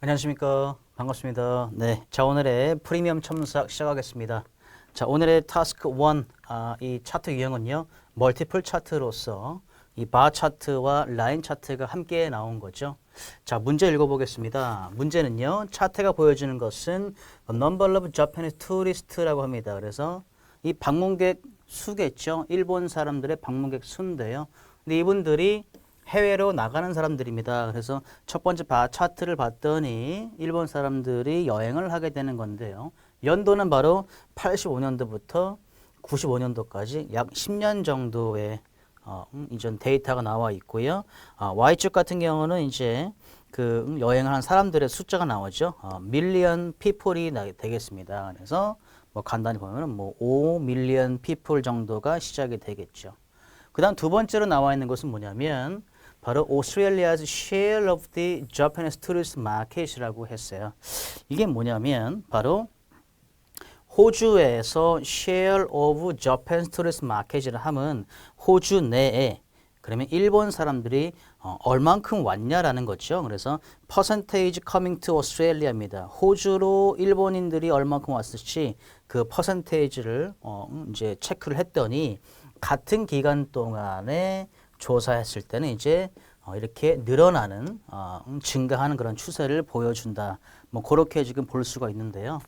안녕하십니까. 반갑습니다. 네. 자, 오늘의 프리미엄 첨삭 시작하겠습니다. 자, 오늘의 타스크 1, 이 차트 유형은요, 멀티플 차트로서 이 바 차트와 라인 차트가 함께 나온 거죠. 자, 문제 읽어보겠습니다. 문제는요, 차트가 보여주는 것은 number of Japanese tourist라고 합니다. 그래서 이 방문객 수겠죠. 일본 사람들의 방문객 수인데요. 근데 이분들이 해외로 나가는 사람들입니다. 그래서 첫 번째 바 차트를 봤더니 일본 사람들이 여행을 하게 되는 건데요. 연도는 바로 85년도부터 95년도까지 약 10년 정도의 이전 데이터가 나와 있고요. Y축 같은 경우는 이제 그 여행을 한 사람들의 숫자가 나오죠. 밀리언 피플이 되겠습니다. 그래서 뭐 간단히 보면은 뭐 5 밀리언 피플 정도가 시작이 되겠죠. 그다음 두 번째로 나와 있는 것은 뭐냐면 바로 Australia's share of the Japanese tourist market이라고 했어요. 이게 뭐냐면 바로 호주에서 share of Japanese tourist market이라 하면 호주 내에 그러면 일본 사람들이 얼만큼 왔냐라는 거죠. 그래서 percentage coming to Australia입니다. 호주로 일본인들이 얼만큼 왔을지 그 퍼센테이지를 이제 체크를 했더니 같은 기간 동안에 조사했을 때는 이제 이렇게 늘어나는 증가하는 그런 추세를 보여준다. 뭐 그렇게 지금 볼 수가 있는데요.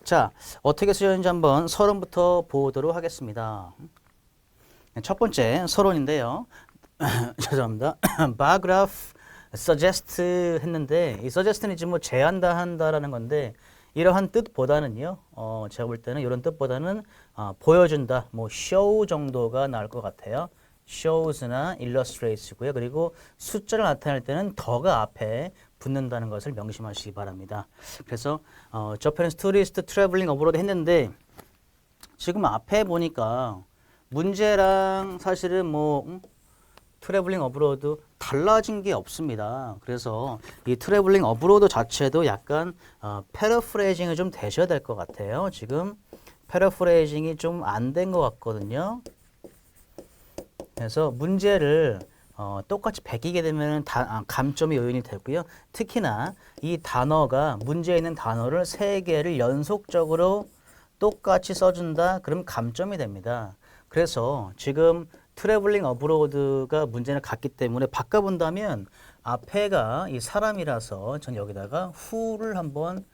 자, 어떻게 쓰였는지 한번 서론부터 보도록 하겠습니다. 첫 번째 서론인데요. 죄송합니다. paragraph suggest 했는데 이 suggest는 이제 뭐 제안다 한다라는 건데 이러한 뜻보다는요. 제가 볼 때는 이런 뜻보다는 보여준다, 뭐 show 정도가 나을 것 같아요. shows나 illustrates고요. 그리고 숫자를 나타낼 때는 더가 앞에 붙는다는 것을 명심하시기 바랍니다. 그래서 Japanese tourist traveling abroad 했는데 지금 앞에 보니까 문제랑 사실은 뭐 트래블링 어브로드 달라진 게 없습니다. 그래서 이 트래블링 어브로드 자체도 약간 패러프레이징이 좀 되셔야 될 것 같아요. 지금 패러프레이징이 좀 안 된 것 같거든요. 그래서 문제를 똑같이 베끼게 되면 감점이 요인이 되고요. 특히나 이 단어가 문제에 있는 단어를 3개를 연속적으로 똑같이 써준다. 그럼 감점이 됩니다. 그래서 지금 트래블링 어브로드가 문제를 갖기 때문에 바꿔본다면 앞에가 이 사람이라서 전 여기다가 who를 한번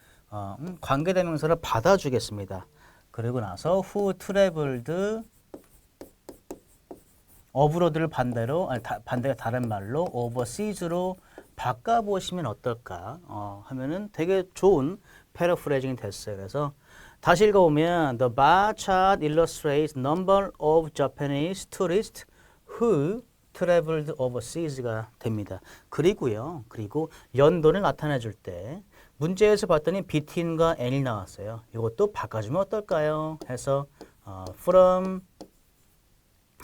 관계대명사를 받아주겠습니다. 그리고 나서 who traveled 어브로드를 반대로 반대가 다른 말로 overseas로 바꿔보시면 어떨까 하면은 되게 좋은 패러프레이징이 됐어요. 그래서 다시 읽어보면 The bar chart illustrates number of Japanese tourists who traveled overseas가 됩니다. 그리고요. 그리고 연도를 나타내 줄 때 문제에서 봤더니 between과 and이 나왔어요. 이것도 바꿔주면 어떨까요? 해서 from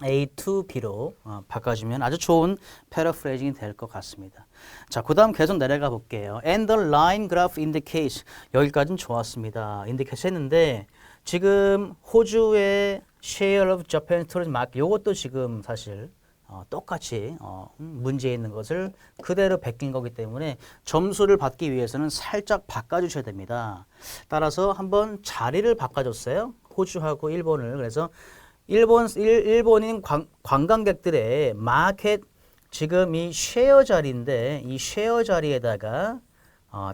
A to B로 바꿔주면 아주 좋은 패러프레이징이 될 것 같습니다. 자, 그 다음 계속 내려가 볼게요. And the line graph indicates. 여기까지는 좋았습니다. indicate 했는데 지금 호주의 share of Japan tourism market 이것도 지금 사실 똑같이 문제에 있는 것을 그대로 베낀 거기 때문에 점수를 받기 위해서는 살짝 바꿔주셔야 됩니다. 따라서 한번 자리를 바꿔줬어요. 호주하고 일본을. 그래서 일본인 관광객들의 마켓 지금 이 쉐어 자리인데 이 쉐어 자리에다가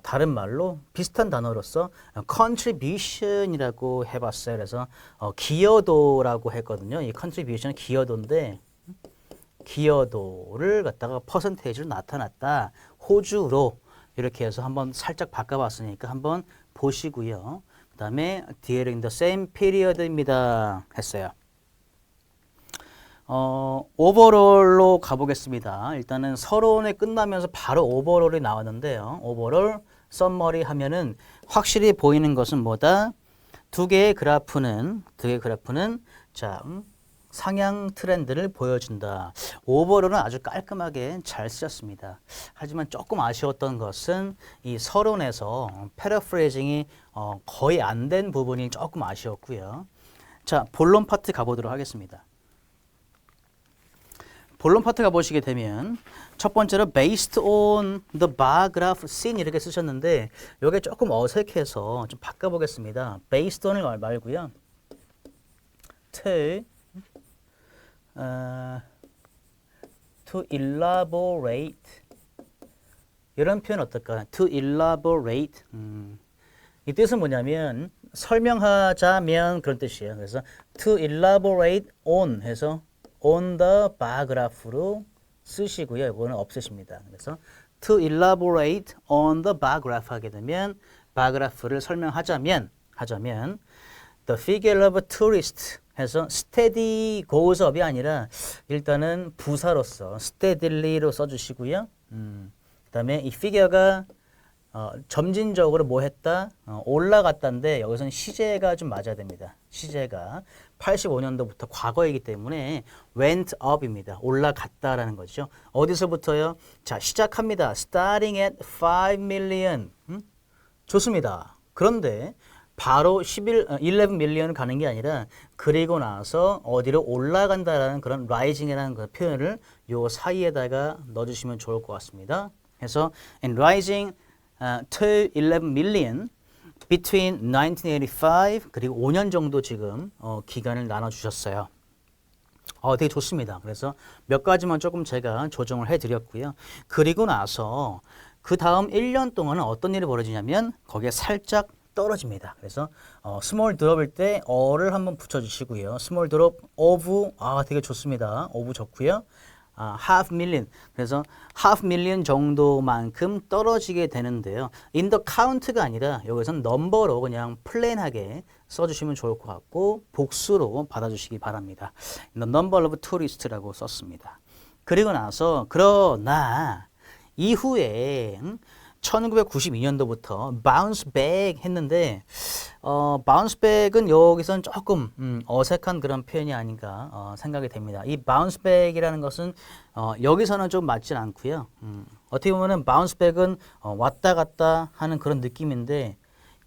다른 말로 비슷한 단어로서 contribution이라고 해봤어요. 그래서 기여도라고 했거든요. 이 contribution은 기여도인데 기여도를 갖다가 퍼센테이지로 나타났다. 호주로 이렇게 해서 한번 살짝 바꿔봤으니까 한번 보시고요. 그 다음에 during the same period입니다. 했어요. 오버롤로 가보겠습니다. 일단은 서론에 끝나면서 바로 오버롤이 나왔는데요. 오버롤, 썸머리 하면은 확실히 보이는 것은 뭐다? 두 개의 그래프는 자, 상향 트렌드를 보여준다. 오버롤은 아주 깔끔하게 잘 쓰셨습니다. 하지만 조금 아쉬웠던 것은 이 서론에서 패러프레이징이 거의 안 된 부분이 조금 아쉬웠고요. 자, 본론 파트 가보도록 하겠습니다. 본론 파트 가보시게 되면 첫 번째로 based on the bar graph seen 이렇게 쓰셨는데 이게 조금 어색해서 좀 바꿔보겠습니다. based on을 말고요. to elaborate 이런 표현 어떨까? to elaborate 이 뜻은 뭐냐면 설명하자면 그런 뜻이에요. 그래서 to elaborate on 해서 on the bar graph로 쓰시고요. 이거는 없으십니다. 그래서 to elaborate on the bar graph 하게 되면 bar graph를 설명하자면 the figure of a tourist 해서 steady goes up이 아니라 일단은 부사로서 steadily로 써주시고요. 그 다음에 이 figure가 점진적으로 뭐 했다? 올라갔다인데 여기서는 시제가 좀 맞아야 됩니다. 시제가 85년도부터 과거이기 때문에 went up입니다. 올라갔다라는 거죠. 어디서부터요? 자, 시작합니다. starting at 5 million. 좋습니다. 그런데 바로 11 밀리언 가는 게 아니라 그리고 나서 어디로 올라간다라는 그런 rising이라는 그 표현을 요 사이에다가 넣어주시면 좋을 것 같습니다. 그래서 in rising to 11 million between 1985 그리고 5년 정도 지금 기간을 나눠주셨어요. 되게 좋습니다. 그래서 몇 가지만 조금 제가 조정을 해드렸고요. 그리고 나서 그 다음 1년 동안은 어떤 일이 벌어지냐면 거기에 살짝 떨어집니다. 그래서 small drop일 때 어를 한번 붙여주시고요. small drop of 되게 좋습니다. of 좋고요. half million 그래서 half million 정도만큼 떨어지게 되는데요. in the count가 아니라 여기서는 넘버로 그냥 플레인하게 써주시면 좋을 것 같고 복수로 받아주시기 바랍니다. the number of tourist라고 썼습니다. 그리고 나서 그러나 이후에 1992년도부터 bounce back 했는데 bounce back은 여기선 조금 어색한 그런 표현이 아닌가 생각이 됩니다. 이 bounce back이라는 것은 여기서는 좀 맞진 않고요. 어떻게 보면은 bounce back은 왔다 갔다 하는 그런 느낌인데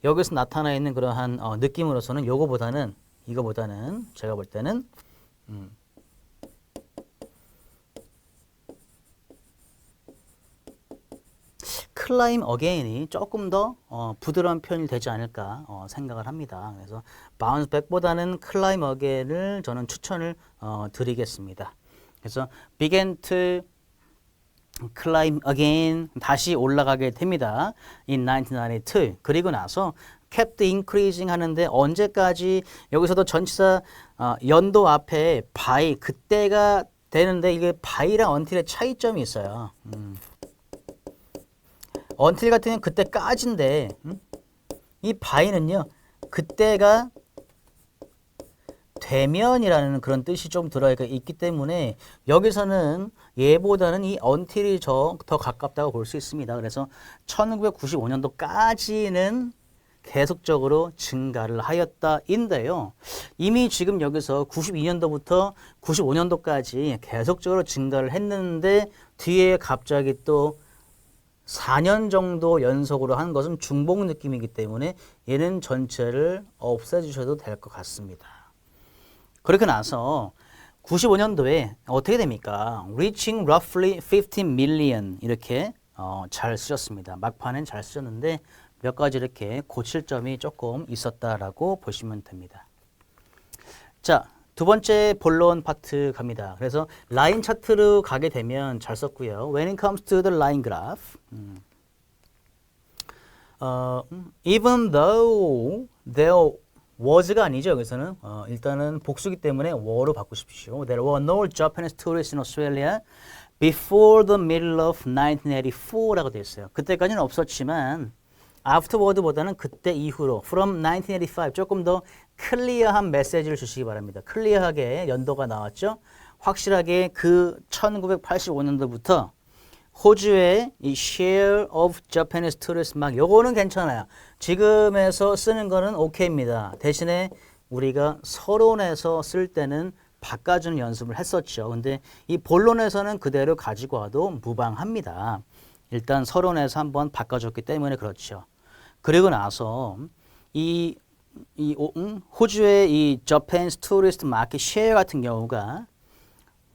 여기서 나타나 있는 그러한 느낌으로서는 이거보다는 제가 볼 때는 climb again이 조금 더 부드러운 표현이 되지 않을까 생각을 합니다. 그래서 bounce back보다는 climb again을 저는 추천을 드리겠습니다. 그래서 began to climb again 다시 올라가게 됩니다. in 1992 그리고 나서 kept increasing 하는데 언제까지 여기서도 전치사 연도 앞에 by 그때가 되는데 이게 by랑 until의 차이점이 있어요. until 같은 경우는 그때까지인데 이 by는요 그때가 되면이라는 그런 뜻이 좀 들어있기 때문에 여기서는 얘보다는 이 until이 더 가깝다고 볼 수 있습니다. 그래서 1995년도까지는 계속적으로 증가를 하였다인데요. 이미 지금 여기서 92년도부터 95년도까지 계속적으로 증가를 했는데 뒤에 갑자기 또 4년 정도 연속으로 한 것은 중복 느낌이기 때문에 얘는 전체를 없애주셔도 될 것 같습니다. 그렇게 나서 95년도에 어떻게 됩니까? Reaching roughly 15 million 이렇게 잘 쓰셨습니다. 막판엔 잘 쓰셨는데 몇 가지 이렇게 고칠 점이 조금 있었다라고 보시면 됩니다. 자, 두 번째 본론 파트 갑니다. 그래서 라인 차트로 가게 되면 잘 썼고요. When it comes to the line graph, even though there was가 아니죠. 여기서는 일단은 복수기 때문에 were로 바꾸십시오. There were no Japanese tourists in Australia before the middle of 1984라고 되어 있어요. 그때까지는 없었지만 afterward보다는 그때 이후로 from 1985 조금 더 클리어한 메시지를 주시기 바랍니다. 클리어하게 연도가 나왔죠. 확실하게 그 1985년도부터 호주의 이 share of Japanese tourists 막 요거는 괜찮아요. 지금에서 쓰는 거는 오케이입니다. 대신에 우리가 서론에서 쓸 때는 바꿔주는 연습을 했었죠. 근데 이 본론에서는 그대로 가지고 와도 무방합니다. 일단 서론에서 한번 바꿔줬기 때문에 그렇죠. 그리고 나서 호주의 이 Japanese tourist market share 같은 경우가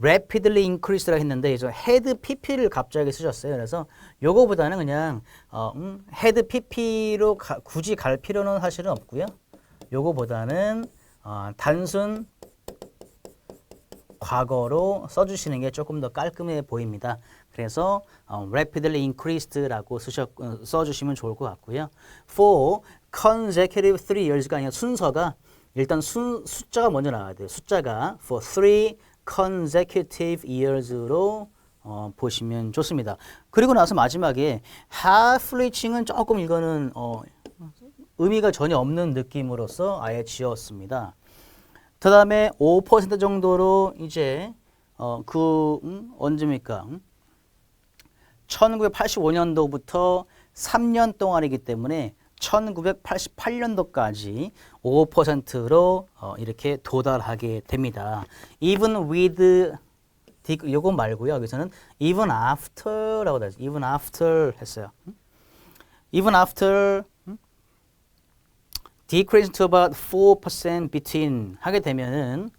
rapidly increase라고 했는데 이제 had pp를 갑자기 쓰셨어요. 그래서 요거보다는 그냥 had pp로 굳이 갈 필요는 사실은 없고요. 요거보다는 단순 과거로 써주시는 게 조금 더 깔끔해 보입니다. 그래서 rapidly increased라고 써주시면 좋을 것 같고요. For consecutive 3years가 아니라 순서가 일단 숫자가 먼저 나와야 돼요. 숫자가 for 3 consecutive years로 보시면 좋습니다. 그리고 나서 마지막에 half reaching은 조금 이거는 의미가 전혀 없는 느낌으로서 아예 지웠습니다. 그 다음에 5% 정도로 이제 언제입니까? 1985년도부터 3년 동안이기 때문에 1988년도까지 5%로 이렇게 도달하게 됩니다. Even with 요거 말고요. 여기서는 even after라고 되죠. even after 했어요. even after decrease to about 4% between 하게 되면은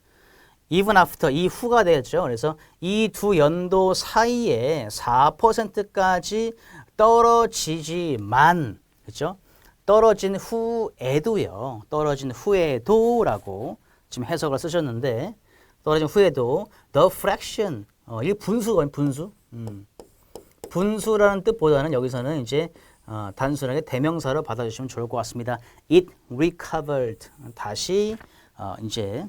even after 이후가 되죠. 그래서 이 두 연도 사이에 4%까지 떨어지지만 그렇죠? 떨어진 후에도요. 떨어진 후에도라고 지금 해석을 쓰셨는데 떨어진 후에도 the fraction 이게 분수거든요. 분수. 분수라는 뜻보다는 여기서는 이제 단순하게 대명사로 받아주시면 좋을 것 같습니다. It recovered 다시 이제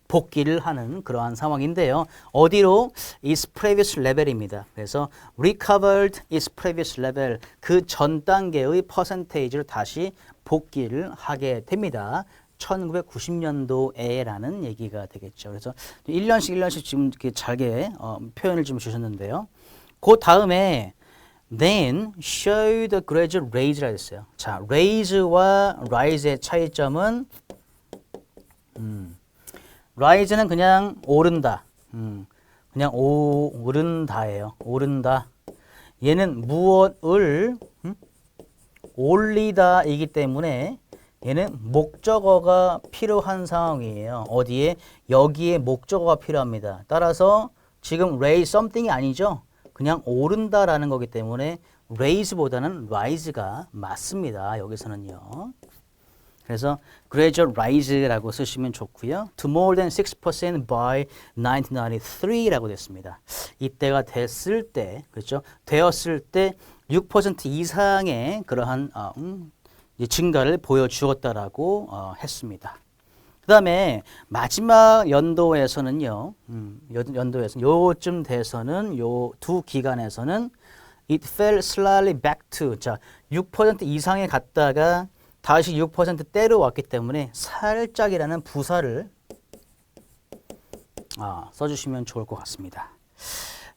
복귀를 하는 그러한 상황인데요. 어디로? its previous level입니다. 그래서 recovered its previous level 그 전 단계의 퍼센테이지로 다시 복귀를 하게 됩니다. 1990년도에라는 얘기가 되겠죠. 그래서 1년씩 지금 이렇게 잘게 표현을 좀 주셨는데요. 그 다음에 then show the gradual raise라 했어요. 자, raise와 rise의 차이점은 rise는 그냥 오른다. 그냥 오른다예요. 오른다. 얘는 무엇을 올리다이기 때문에 얘는 목적어가 필요한 상황이에요. 어디에? 여기에 목적어가 필요합니다. 따라서 지금 raise something이 아니죠. 그냥 오른다라는 거기 때문에 raise보다는 rise가 맞습니다. 여기서는요. 그래서 gradual rise라고 쓰시면 좋고요. to more than 6% by 1993라고 됐습니다. 이때가 됐을 때, 그렇죠? 되었을 때 6% 이상의 그러한 증가를 보여주었다라고 했습니다. 그 다음에 마지막 연도에서는요, 연도에서 요쯤 돼서는 요 두 기간에서는 it fell slightly back to 자 6% 이상에 갔다가 다시 6%대로 왔기 때문에 살짝이라는 부사를 써주시면 좋을 것 같습니다.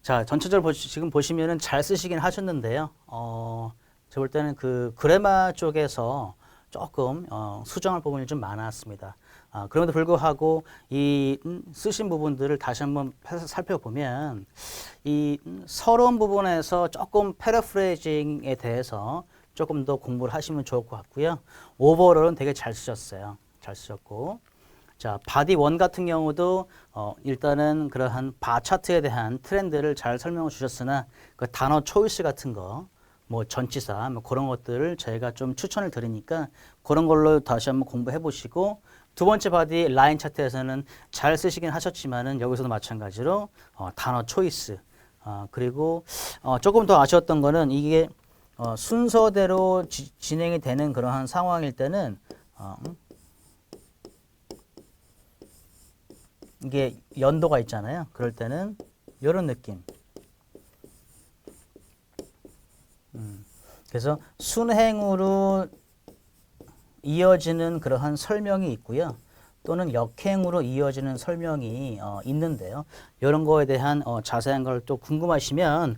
자, 전체적으로 지금 보시면은 잘 쓰시긴 하셨는데요. 제가 볼 때는 그 그래마 쪽에서 조금 수정할 부분이 좀 많았습니다. 그럼에도 불구하고 이 쓰신 부분들을 다시 한번 살펴보면 이 서론 부분에서 조금 패러프레이징에 대해서 조금 더 공부를 하시면 좋을 것 같고요. 오버롤은 되게 잘 쓰셨어요. 잘 쓰셨고. 자, 바디 1 같은 경우도 일단은 그러한 바 차트에 대한 트렌드를 잘 설명을 주셨으나 그 단어 초이스 같은 거, 뭐 전치사, 뭐 그런 것들을 저희가 좀 추천을 드리니까 그런 걸로 다시 한번 공부해 보시고 두 번째 바디 라인 차트에서는 잘 쓰시긴 하셨지만은 여기서도 마찬가지로 단어 초이스 그리고 조금 더 아쉬웠던 거는 이게 순서대로 진행이 되는 그러한 상황일 때는 이게 연도가 있잖아요. 그럴 때는 이런 느낌. 그래서 순행으로 이어지는 그러한 설명이 있고요. 또는 역행으로 이어지는 설명이 있는데요. 이런 거에 대한 자세한 걸 또 궁금하시면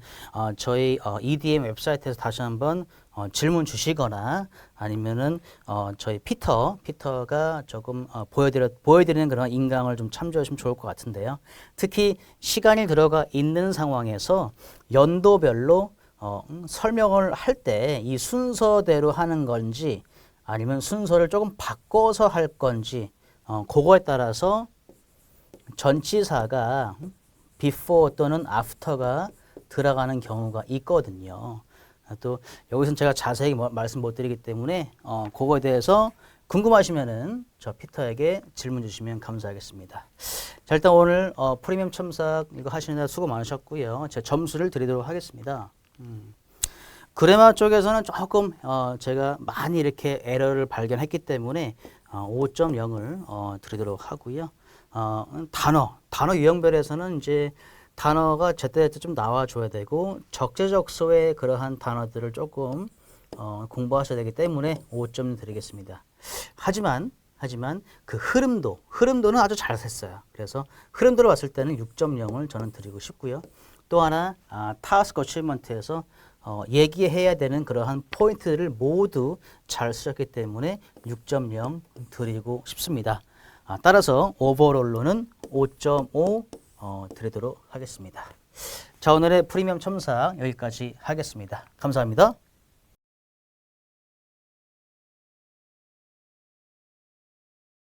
저희 EDM 웹사이트에서 다시 한번 질문 주시거나 아니면은 저희 피터가 조금 보여드리는 그런 인강을 좀 참조하시면 좋을 것 같은데요. 특히 시간이 들어가 있는 상황에서 연도별로 설명을 할 때 이 순서대로 하는 건지 아니면 순서를 조금 바꿔서 할 건지 그거에 따라서 전치사가 before 또는 after가 들어가는 경우가 있거든요. 또 여기서는 제가 자세히 말씀 못 드리기 때문에 그거에 대해서 궁금하시면은 저 피터에게 질문 주시면 감사하겠습니다. 자, 일단 오늘 프리미엄 첨삭 이거 하시느라 수고 많으셨고요. 제 점수를 드리도록 하겠습니다. 그래마 쪽에서는 조금 제가 많이 이렇게 에러를 발견했기 때문에 5.0을 드리도록 하고요. 단어 유형별에서는 이제 단어가 제때제때 좀 나와줘야 되고 적재적소의 그러한 단어들을 조금 공부하셔야 되기 때문에 5점 드리겠습니다. 하지만 그 흐름도는 아주 잘 셌어요. 그래서 흐름도를 봤을 때는 6.0을 저는 드리고 싶고요. 또 하나 타스크 어치먼트에서 얘기해야 되는 그러한 포인트를 모두 잘 쓰셨기 때문에 6.0 드리고 싶습니다. 따라서 오버롤로는 5.5 드리도록 하겠습니다. 자, 오늘의 프리미엄 첨삭 여기까지 하겠습니다. 감사합니다.